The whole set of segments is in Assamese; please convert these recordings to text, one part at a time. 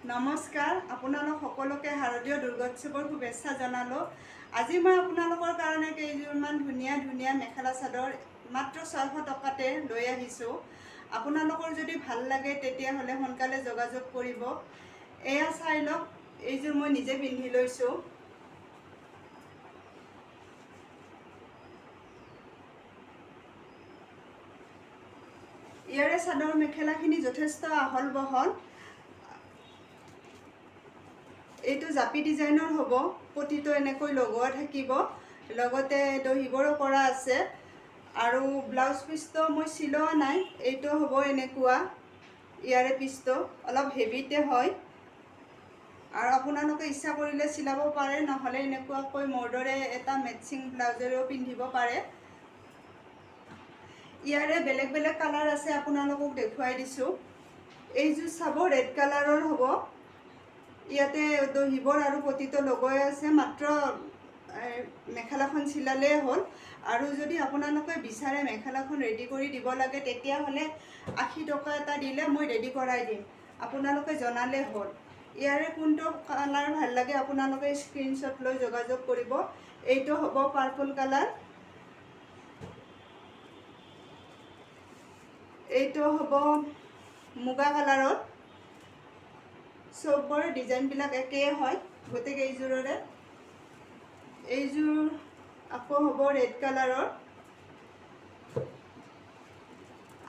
নমস্কাৰ, আপোনালোক সকলোকে শাৰদীয় দুৰ্গোৎসৱৰ শুভেচ্ছা জনালোঁ। আজি মই আপোনালোকৰ কাৰণে কেইযোৰমান ধুনীয়া ধুনীয়া মেখেলা চাদৰ মাত্ৰ 600 টকাতে লৈ আহিছোঁ। আপোনালোকৰ যদি ভাল লাগে তেতিয়াহ'লে সোনকালে যোগাযোগ কৰিব। এয়া চাই লওক, এইযোৰ মই নিজে পিন্ধি লৈছোঁ। ইয়াৰে চাদৰ মেখেলাখিনি যথেষ্ট আহল বহল। এইটো জাপি ডিজাইনৰ হ'ব, পটিটো এনেকৈ লগোৱা থাকিব, লগতে দহিবৰো কৰা আছে আৰু ব্লাউজ পিচটো মই চিলোৱা নাই, এইটো হ'ব এনেকুৱা। ইয়াৰে পিচটো অলপ হেভিতে হয় আৰু আপোনালোকে ইচ্ছা কৰিলে চিলাব পাৰে, নহ'লে এনেকুৱাকৈ মোৰ দৰে এটা মেচিং ব্লাউজেৰেও পিন্ধিব পাৰে। ইয়াৰে বেলেগ বেলেগ কালাৰ আছে, আপোনালোকক দেখুৱাই দিছোঁ। এইযোৰ চাব, ৰেড কালাৰৰ হ'ব। ইয়াতে দহিবৰ আৰু পটিটো লগোৱাই আছে, মাত্ৰ মেখেলাখন চিলালেই হ'ল। আৰু যদি আপোনালোকে বিচাৰে মেখেলাখন ৰেডি কৰি দিব লাগে তেতিয়াহ'লে 80 টকা এটা দিলে মই ৰেডি কৰাই দিম, আপোনালোকে জনালেই হ'ল। ইয়াৰে কোনটো কালাৰ ভাল লাগে আপোনালোকে স্ক্ৰীনশ্বট লৈ যোগাযোগ কৰিব। এইটো হ'ব পাৰ্পল কালাৰ, এইটো হ'ব মুগা কালাৰত। চবৰে ডিজাইনবিলাক একেই হয় গোটেইকেইযোৰৰে। এইযোৰ আকৌ হ'ব ৰেড কালাৰৰ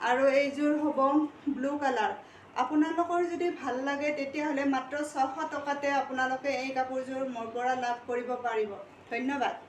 আৰু এইযোৰ হ'ব ব্লু কালাৰ। আপোনালোকৰ যদি ভাল লাগে তেতিয়াহ'লে মাত্ৰ 600 টকাতে আপোনালোকে এই কাপোৰযোৰ মোৰ পৰা লাভ কৰিব পাৰিব। ধন্যবাদ।